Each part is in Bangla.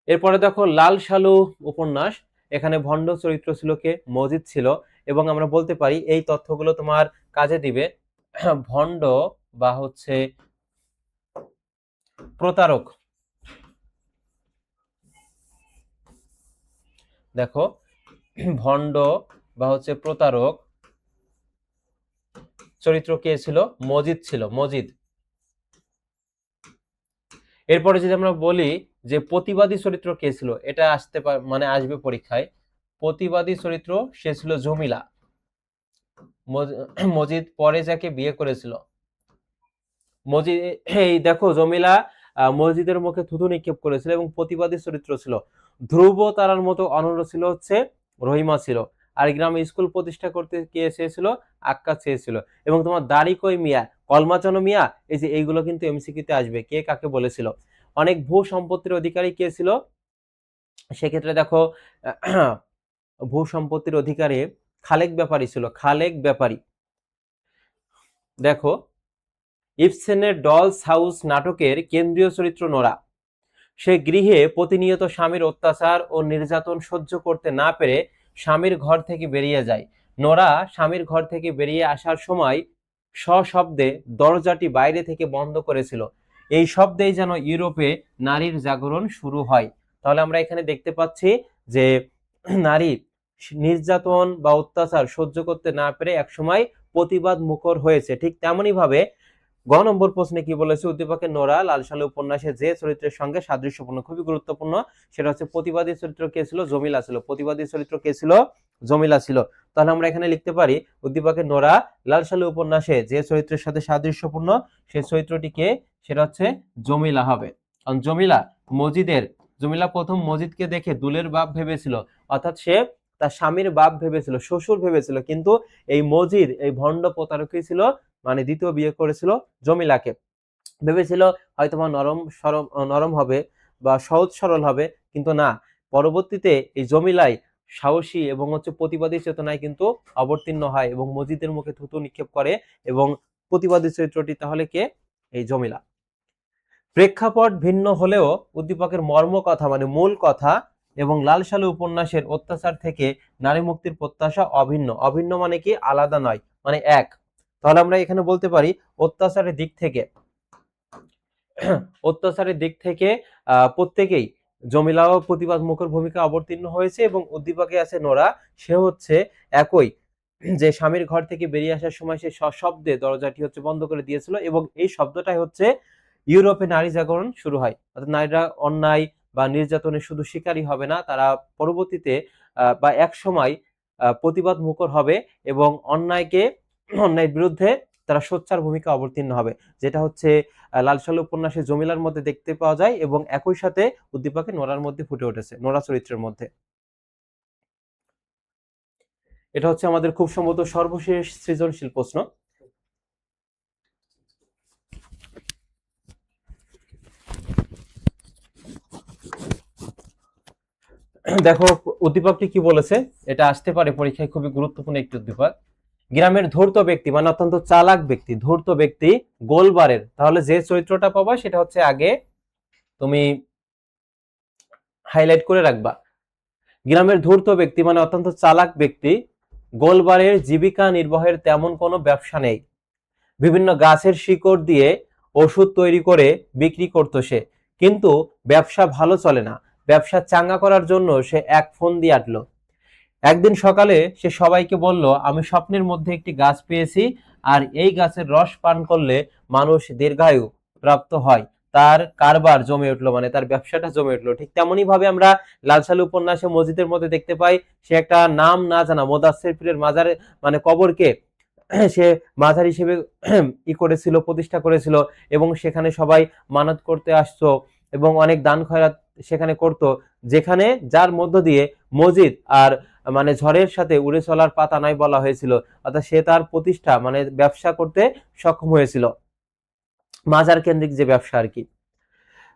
এরপরে দেখো লাল সালু উপন্যাস, এখানে ভণ্ড চরিত্র ছিল কে? মজিদ ছিল। এবং আমরা বলতে পারি এই তথ্যগুলো তোমার কাজে দিবে। ভণ্ড বা হচ্ছে প্রতারক, দেখো ভণ্ড বা হচ্ছে প্রতারক চরিত্র কে ছিল? মজিদ ছিল, মজিদ। এরপরে যদি আমরা বলি যে প্রতিবাদী চরিত্র কে ছিল, এটা মানে আসবে পরীক্ষায়। প্রতিবাদী চরিত্র সে ছিল জমিলা। মজিদ পরে যাকে বিয়ে করেছিল, মজিদ, এই দেখো জমিলা মসজিদের মুখে থুতু নিক্ষেপ করেছিল এবং প্রতিবাদী চরিত্র ছিল। ধ্রুব তারার মতো অনন্য ছিল হচ্ছে রহিমা ছিল। আর গ্রামে স্কুল প্রতিষ্ঠা করতে কে চেয়েছিল? আক্কা চেয়েছিল। এবং তোমার দাড়ি কই মিয়া, কলমাচানো মিয়া, এই যে এইগুলো কিন্তু এমসিকিউতে আসবে, কে কাকে বলেছিল। অনেক ভূ সম্পত্তির অধিকারী কে ছিল? সেক্ষেত্রে দেখো ভূ সম্পত্তির অধিকারী খালেক ব্যাপারী ছিল, খালেক ব্যাপারী। দেখো ইবসেনের ডলস হাউস নাটকের কেন্দ্রীয় চরিত্র নোরা। সে গৃহে প্রতিনিয়ত স্বামীর অত্যাচার ও নির্যাতন সহ্য করতে না পেরে স্বামীর ঘর থেকে বেরিয়ে যায়। নোরা স্বামীর ঘর থেকে বেরিয়ে আসার সময় সশব্দে দরজাটি বাইরে থেকে বন্ধ করেছিল। এই শব্দেই যেন ইউরোপে নারীর জাগরণ শুরু হয়। তাহলে আমরা এখানে দেখতে পাচ্ছি যে নারী নির্যাতন বা অত্যাচার সহ্য করতে না পেরে একসময় প্রতিবাদ মুখর হয়েছে। ঠিক তেমনি ভাবে গ নম্বর প্রশ্নে কি বলেছে? উদ্দীপকের নোরা লাল সালু উপন্যাসে যে চরিত্রের সঙ্গে সাদৃশ্যপূর্ণ, খুবই গুরুত্বপূর্ণ, সেটা হচ্ছে প্রতিবাদী চরিত্র কে ছিল? জমিলা ছিল। প্রতিবাদী চরিত্র কে ছিল? জমিলা ছিল। তাহলে আমরা এখানে লিখতে পারি উদ্দীপকের নোরা লাল সালু উপন্যাসে যে চরিত্রের সাথে সাদৃশ্যপূর্ণ সেই চরিত্রটি কে? সেটা হচ্ছে জমিলা হবে। কারণ জমিলা প্রথম মজিদকে দেখে দুলের বাপ ভেবেছিল, অর্থাৎ সে তার স্বামীর বাপ ভেবেছিল, শ্বশুর ভেবেছিল, কিন্তু এই মজিদ এই ভণ্ড প্রতারকই ছিল, মানে দ্বিতীয় বিয়ে করেছিল জমিলাকে। ভেবেছিল হয়তো নরম হবে বা সহজ সরল হবে, কিন্তু না, পরবর্তীতে এই জমিলাই সাহসী এবং হচ্ছে প্রতিবাদী চেতনায় কিন্তু অবতীর্ণ হয় এবং মজিদের মুখে থুতু নিক্ষেপ করে। এবং প্রতিবাদী চরিত্রটি তাহলে কে? এই জমিলা। প্রেক্ষাপট ভিন্ন হলেও উদ্দীপকের মর্ম কথা মানে মূল কথা এবং লাল সালু উপন্যাসের অত্যাচার থেকে নারী মুক্তির প্রত্যাশা অভিন্ন। অভিন্ন মানে কি? আলাদা নয়, মানে এক। তাহলে আমরা এখানে বলতে পারি অত্যাচারের দিক থেকে প্রত্যেকেই জমিলাও প্রতিবাদ মুখর ভূমিকা অবতীর্ণ হয়েছে। এবং উদ্দীপকে আছে নোরা, সে হচ্ছে একই, যে স্বামীর ঘর থেকে বেরিয়ে আসার সময় সে সশব্দে দরজাটি হচ্ছে বন্ধ করে দিয়েছিল এবং এই শব্দটাই হচ্ছে ইউরোপে নারী জাগরণ শুরু হয়। অর্থাৎ নারীরা অন্যায় বা নির্যাতনের শুধু শিকারী হবে না, তারা পরবর্তীতে বা এক সময় প্রতিবাদ মুখর হবে এবং অন্যায়ের বিরুদ্ধে তারা সোচ্চার ভূমিকা অবতীর্ণ হবে, যেটা হচ্ছে লাল সালু উপন্যাসে জমিলার মধ্যে দেখতে পাওয়া যায় এবং একই সাথে উদ্দীপকে নোরার মধ্যে ফুটে উঠেছে, নোরা চরিত্রের মধ্যে। এটা হচ্ছে আমাদের খুব সম্ভবত সর্বশেষ সৃজনশীল প্রশ্ন। দেখো উদ্দীপকটি কি বলেছে, এটা আসতে পারে পরীক্ষায়, খুবই গুরুত্বপূর্ণ একটি উদ্দীপক। গ্রামের ধূর্ত ব্যক্তি মানে অত্যন্ত চালাক ব্যক্তি, ধূর্ত ব্যক্তি গোলবারের, তাহলে যে চরিত্রটা পাবা সেটা হচ্ছে আগে তুমি হাইলাইট করে রাখবা। গ্রামের ধূর্ত ব্যক্তি মানে অত্যন্ত চালাক ব্যক্তি, গোলবারের জীবিকা নির্বাহের তেমন কোনো ব্যবসা নেই। বিভিন্ন গাছের শিকড় দিয়ে ওষুধ তৈরি করে বিক্রি করতো সে, কিন্তু ব্যবসা ভালো চলে না। ব্যবসা চাঙ্গা করার জন্য সে এক ফোন দিয়ে আটলো। একদিন সকালে সে সবাইকে বলল, আমি স্বপ্নের মধ্যে একটি গাছ পেয়েছি, আর এই গাছের রস পান করলে মানুষ দীর্ঘায়ু প্রাপ্ত হয়। তার কারবার জমে উঠলো, মানে তার ব্যবসাটা জমে উঠলো। ঠিক তেমনি ভাবে আমরা লাল সালু উপন্যাসে মসজিদের মধ্যে দেখতে পাই, সে একটা নাম না জানা মোদাসসির পীরের মাজারে মানে কবরকে সে মাজার হিসেবে করেছিল, প্রতিষ্ঠা করেছিল এবং সেখানে সবাই মানত করতে আসতো এবং অনেক দান খয়রাত সেখানে করত, যেখানে যার মধ্য দিয়ে মসজিদ আর মানে ঝড়ের সাথে উড়ে চলার পাতা নাই বলা হয়েছিল, অর্থাৎ সে তার প্রতিষ্ঠা মানে ব্যবসা করতে সক্ষম হয়েছিল, মাজার কেন্দ্রিক যে ব্যবসা আর কি।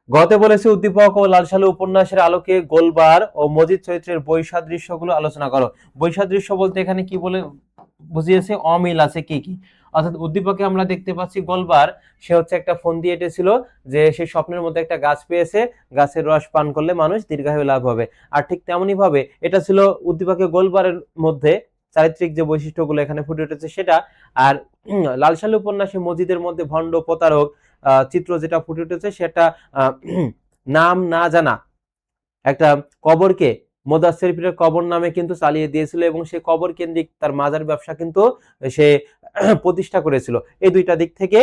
গতে বলেছে উদ্দীপক ও লাল সালু উপন্যাসের আলোকে গোলবার ও মজিদ চরিত্রের বৈসাদৃশ্যগুলো আলোচনা করো। বৈসাদৃশ্য বলতে এখানে কি বলে বুঝিয়েছে? অমিল আছে কি কি? অর্থাৎ উদ্দীপকে আমরা দেখতে পাচ্ছি গোলবার সে হচ্ছে একটা ফন্দি এঁটেছিল যে সে স্বপ্নের মধ্যে একটা গাছ পেয়েছে, গাছের রস পান করলে মানুষ দীর্ঘায়ু লাভ হবে। আর ঠিক তেমনি ভাবে এটা ছিল উদ্দীপকে গোলবারের মধ্যে চারিত্রিক যে বৈশিষ্ট্যগুলো এখানে ফুটে উঠেছে সেটা। আর লালসালু উপন্যাসে মজিদের মধ্যে ভণ্ড প্রতারক চিত্র যেটা ফুটে উঠেছে সেটা নাম না জানা একটা কবরকে মোদাসের পীরের কবর নামে কিন্তু চালিয়ে দিয়েছিল এবং সে কবর কেন্দ্রিক তার মাজার ব্যবসা কিন্তু সে প্রতিষ্ঠা করেছিল। এই দুইটা দিক থেকে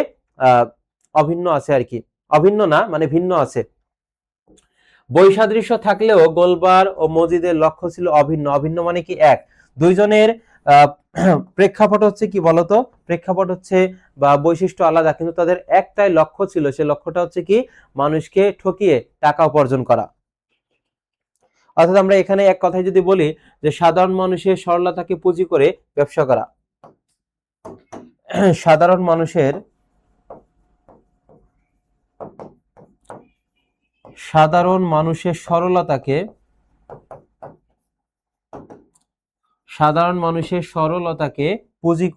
অভিন্ন আছে আর কি, অভিন্ন না মানে ভিন্ন আছে। বৈসাদৃশ্য থাকলেও গোলবার ও মজিদের লক্ষ্য ছিল অভিন্ন। অভিন্ন মানে কি এক, দুইজনের প্রেক্ষাপট হচ্ছে কি বলতো, প্রেক্ষাপট হচ্ছে বা বৈশিষ্ট্য আলাদা, কিন্তু তাদের একটাই লক্ষ্য ছিল, সে লক্ষ্যটা হচ্ছে কি মানুষকে ঠকিয়ে টাকা উপার্জন করা। অর্থাৎ আমরা এখানে এক কথায় যদি বলি যে সাধারণ মানুষের সরলতাকে পুঁজি করে ব্যবসা করা, সাধারণ মানুষের সরলতাকে পুঁজি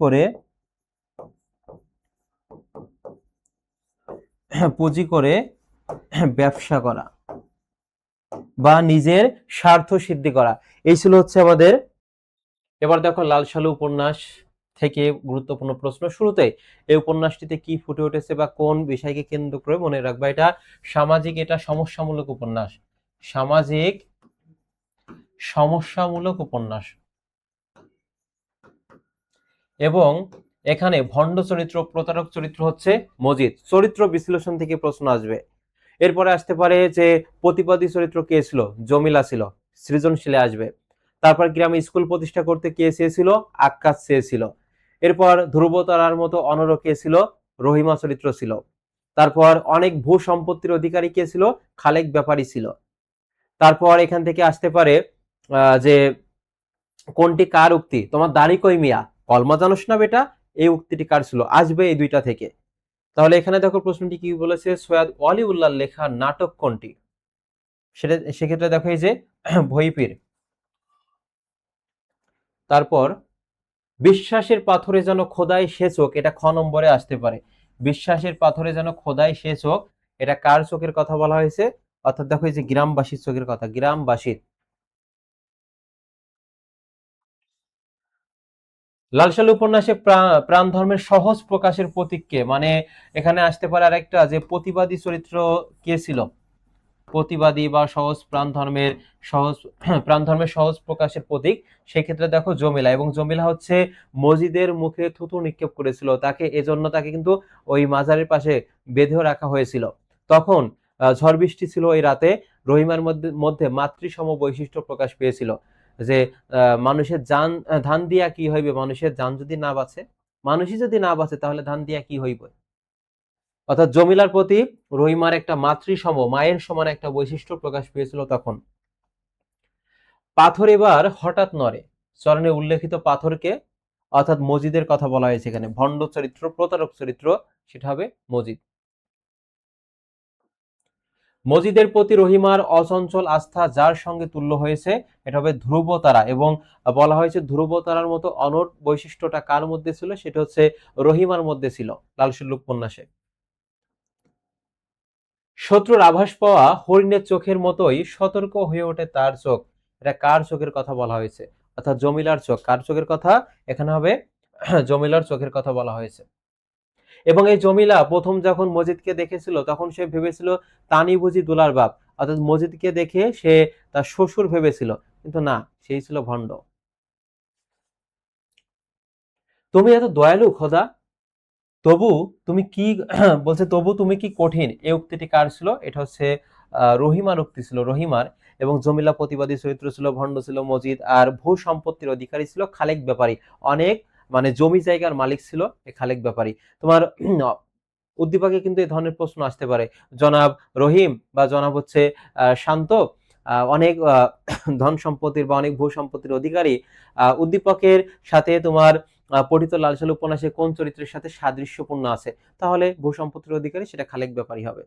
করে ব্যবসা করা বা নিজের স্বার্থ সিদ্ধি করা, এই ছিল হচ্ছে আমাদের। এবার দেখো লালসালু উপন্যাস থেকে গুরুত্বপূর্ণ প্রশ্ন শুরুতে, এই উপন্যাসটিতে কি ফুটে উঠেছে বা কোন বিষয়কে কেন্দ্র করে, মনে রাখবা এটা সামাজিক, এটা সমস্যামূলক উপন্যাস, সামাজিক সমস্যামূলক উপন্যাস। এবং এখানে ভণ্ড চরিত্র, প্রতারক চরিত্র হচ্ছে মজিদ, চরিত্র বিশ্লেষণ থেকে প্রশ্ন আসবে। এরপরে আসতে পারে যে প্রতিবাদী চরিত্র কে ছিল, জমিলা ছিল, সৃজনশীলে আসবে। তারপর গ্রামে স্কুল প্রতিষ্ঠা করতে কে চেয়েছিল, আক্কাস চেয়েছিল। এরপর ধ্রুবতারার মতো অনর কে ছিল, রহিমা চরিত্র ছিল। তারপর অনেক ভূ সম্পত্তির অধিকারী কে ছিল, খালেক ব্যাপারী ছিল। তারপর এখান থেকে আসতে পারে যে কোনটি কার উক্তি, তোমার দাড়ি কই মিয়া, কলমা জানোস না বেটা, এই উক্তিটি কার ছিল, আসবে এই দুইটা থেকে। তাহলে এখানে দেখো প্রশ্নটি কি বলেছে, সৈয়দ ওয়ালিউল্লাহর লেখা নাটক কোনটি, সেটা সেক্ষেত্রে দেখো এই যে ভৈপীর। তারপর বিশ্বাসের পাথরে যেন খোদাই সেচক, এটা খ নম্বরে আসতে পারে। বিশ্বাসের পাথরে যেন খোদাই সেচক, এটা কার চোখের কথা বলা হয়েছে, অর্থাৎ দেখো এই যে গ্রামবাসীর চোখের কথা, গ্রামবাসীর। লালসালু উপন্যাসে প্রাণ ধর্মের সহজ প্রকাশের প্রতীককে, মানে এখানে আসতে পারে আরেকটা যে প্রতিবাদী চরিত্র কে ছিল, প্রতিবাদী বা সহজ প্রাণ ধর্মের সহজ প্রকাশের প্রতীক, সেক্ষেত্রে দেখো জমিলা। এবং জমিলা হচ্ছে মজিদের মুখে থুতু নিক্ষেপ করেছিল, তাকে এজন্য তাকে কিন্তু ওই মাজারের পাশে বেঁধেও রাখা হয়েছিল। তখন ঝড় বৃষ্টি ছিল ওই রাতে, রহিমার মধ্যে মাতৃসম বৈশিষ্ট্য প্রকাশ পেয়েছিল যে মানুষের ধান দিয়া কি হইবে, মানুষের জান যদি না বাঁচে, মানুষই যদি না বাঁচে তাহলে ধান দিয়া কি হইবে। অর্থাৎ জমিলার প্রতি রহিমার একটা মাতৃসম, মায়ের সমান একটা বৈশিষ্ট্য প্রকাশ পেয়েছিল তখন। পাথর এবার হঠাৎ নড়ে, চরণে উল্লেখিত পাথরকে, অর্থাৎ মজিদের কথা বলা হয়েছে এখানে, ভণ্ড চরিত্র, প্রতারক চরিত্র, সেটা হবে মজিদ। মজিদের প্রতি রহিমার অচঞ্চল আস্থা যার সঙ্গে তুল্য হয়েছে, এটা হবে ধ্রুবতারা। এবং বলা হয়েছে ধ্রুবতারার মতো অনড় বৈশিষ্ট্যটা কার মধ্যে ছিল, সেটা হচ্ছে রহিমার মধ্যে ছিল লালসালু উপন্যাসে। শত্রুর আভাস পাওয়া হরিণের চোখের মতোই সতর্ক হয়ে ওঠে তার চোখ, এটা কার চোখের কথা বলা হয়েছে, অর্থাৎ জমিলার চোখ। কার চোখের কথা এখানে হবে, জমিলার চোখের কথা বলা হয়েছে। এবং এই জমিলা প্রথম যখন মজিদকে দেখেছিল তখন সে ভেবেছিল তানি বুঝি দুলার বাপ, অর্থাৎ মজিদকে দেখে সে তার শ্বশুর ভেবেছিল, কিন্তু না, সেই ছিল ভণ্ড। তুমি এত দয়ালু খোদা, তবু তুমি কি বলছে, তবু তুমি কি কঠিন, এই উক্তিটি কার ছিল, এটা হচ্ছে রহিমার উক্তি ছিল, রহিমার। এবং জমিলা প্রতিবাদী চরিত্র ছিল, ভণ্ড ছিল মজিদ, আর ভূ সম্পত্তির অধিকারী ছিল খালেক ব্যাপারী, অনেক মানে জমি জায়গার মালিক ছিল এই খালেক ব্যাপারী। তোমার উদ্দীপকে কিন্তু এই ধরনের প্রশ্ন আসতে পারে, জনাব রহিম বা জনাব হচ্ছে শান্ত অনেক ধন সম্পত্তির বা অনেক ভূ সম্পত্তির অধিকারী, উদ্দীপকের সাথে তোমার পঠিত লালসালু উপন্যাসে কোন চরিত্রের সাথে সাদৃশ্যপূর্ণ আছে, তাহলে ভূ সম্পত্তির অধিকারী সেটা খালেক ব্যাপারী হবে।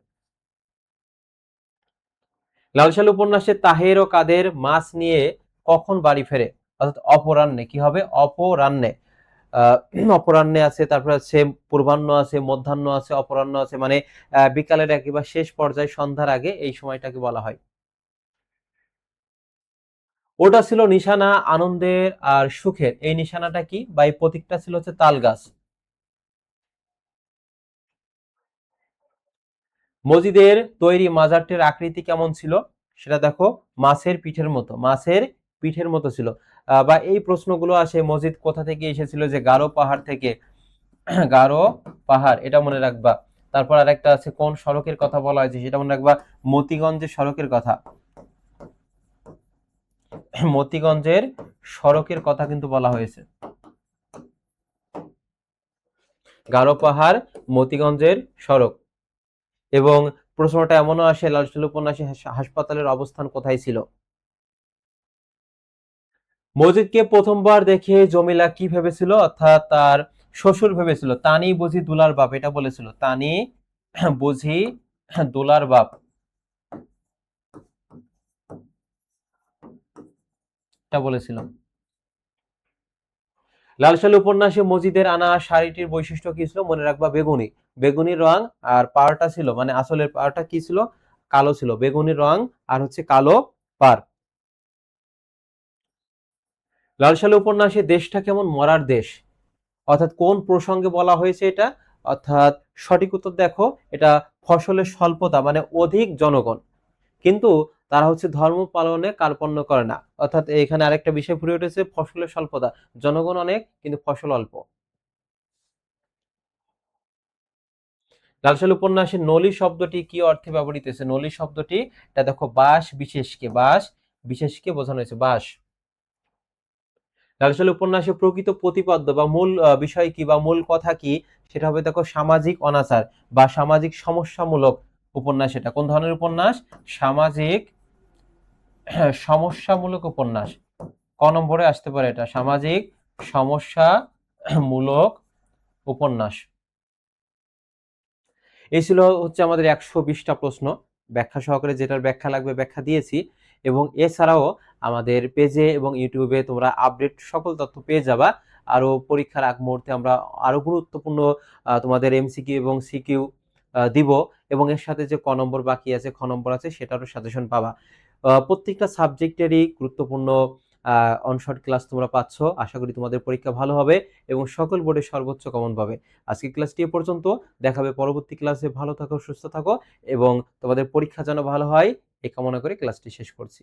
লালসালু উপন্যাসে তাহের ও কাদের মাছ নিয়ে কখন বাড়ি ফেরে, অর্থাৎ অপরাহ্নে, কি হবে, অপরাহ্নে। অপরাহ্নে আছে, তারপর আছে পূর্বাহ্ন আছে, মধ্যাহ্ন আছে, অপরাহ্ন আছে, মানে বিকালের একেবারে শেষ পর্যায়ে সন্ধ্যার আগে এই সময়টাকে বলা হয়। ওটা ছিল নিশানা আনন্দের আর সুখের। এই নিশানাটা কি বা এই প্রতীকটা ছিল হচ্ছে তাল গাছ। মসজিদের তৈরি মাজারটির আকৃতি কেমন ছিল? সেটা দেখো, মাছের পিঠের মতো, মাছের পিঠের মতো ছিল। বা এই প্রশ্নগুলো আসে মসজিদ কোথা থেকে এসেছিল, যে গারো পাহাড় থেকে। গারো পাহাড়, এটা মনে রাখবা। তারপর আরেকটা আছে কোন সড়কের কথা বলা হয়েছে, সেটা মনে রাখবা, মতিগঞ্জের সড়কের কথা। মতিগঞ্জের সড়কের কথা কিন্তু বলা হয়েছে। গারো পাহাড়, মতিগঞ্জের সড়ক। এবং প্রশ্নটা এমনও আসে, লাল সাল উপন্যাসে হাসপাতালের অবস্থান কোথায় ছিল? মজিদকে প্রথমবার দেখে জমিলা কি ভেবেছিল, অর্থাৎ তার শ্বশুর ভেবেছিল তানি বুঝি দুলার বাপ, এটা বলেছিল, তানি বুঝি দুলার বাপ, এটা বলেছিল। লাল সাল উপন্যাসে মজিদের আনা শাড়িটির বৈশিষ্ট্য কি ছিল? মনে রাখবা বেগুনি, বেগুনি রং। আর পাড়টা ছিল, মানে আসলের পাড়টা কি ছিল? কালো ছিল। বেগুনি রং আর হচ্ছে কালো পাড়। লাল সাল উপন্যাসে দেশটা কেমন মরার দেশ, অর্থাৎ কোন প্রসঙ্গে বলা হয়েছে এটা? অর্থাৎ সঠিক উত্তর দেখো, এটা ফসলের স্বল্পতা, মানে অধিক জনগণ, কিন্তু তারা হচ্ছে ধর্ম পালনে কার্পণ্য করে না। অর্থাৎ এখানে আরেকটা বিষয় ফুটে উঠেছে, ফসলের স্বল্পতা, জনগণ অনেক কিন্তু ফসল অল্প। লালসাল উপন্যাসে নলি শব্দটি কি অর্থে ব্যবহৃত হয়েছে? নলি শব্দটি, এটা দেখো, বাস বিশেষকে, বাস বিশেষকে বোঝানো হয়েছে, বাস। লালসাল উপন্যাসে প্রকৃত প্রতিপাদ্য বা মূল বিষয় কি বা মূল কথা কি? সেটা হবে দেখো সামাজিক অনাচার বা সামাজিক সমস্যামূলক উপন্যাস। এটা কোন ধরনের উপন্যাস? সামাজিক সমস্যামূলক উপন্যাস। ক নম্বরে আসতে পারে এটা, সামাজিক সমস্যামূলক উপন্যাস। এই ছিল হচ্ছে আমাদের 120টা প্রশ্ন, ব্যাখ্যা সহকারে, যেটার ব্যাখ্যা লাগবে ব্যাখ্যা দিয়েছি। এবং এছাড়াও আমাদের পেজে এবং ইউটিউবে তোমরা আপডেট সকল তথ্য পেয়ে যাবা। আরো পরীক্ষার আগ মুহূর্তে আমরা আরো গুরুত্বপূর্ণ তোমাদের এমসিকিউ এবং সিকিউ দিব। এবং এর সাথে যে ক নম্বর বাকি আছে, খ নম্বর আছে, সেটারও সাজেশন পাবা। প্রত্যেকটা সাবজেক্টেরই গুরুত্বপূর্ণ অনশর্ট ক্লাস তোমরা পাচ্ছ। আশা করি তোমাদের পরীক্ষা ভালো হবে এবং সকল বোর্ডে সর্বোচ্চ কমন পাবে। আজকে ক্লাসটি এ পর্যন্ত, দেখাবে পরবর্তী ক্লাসে। ভালো থাকো, সুস্থ থাকো এবং তোমাদের পরীক্ষা যেন ভালো হয় এই কামনা করে ক্লাসটি শেষ করছি।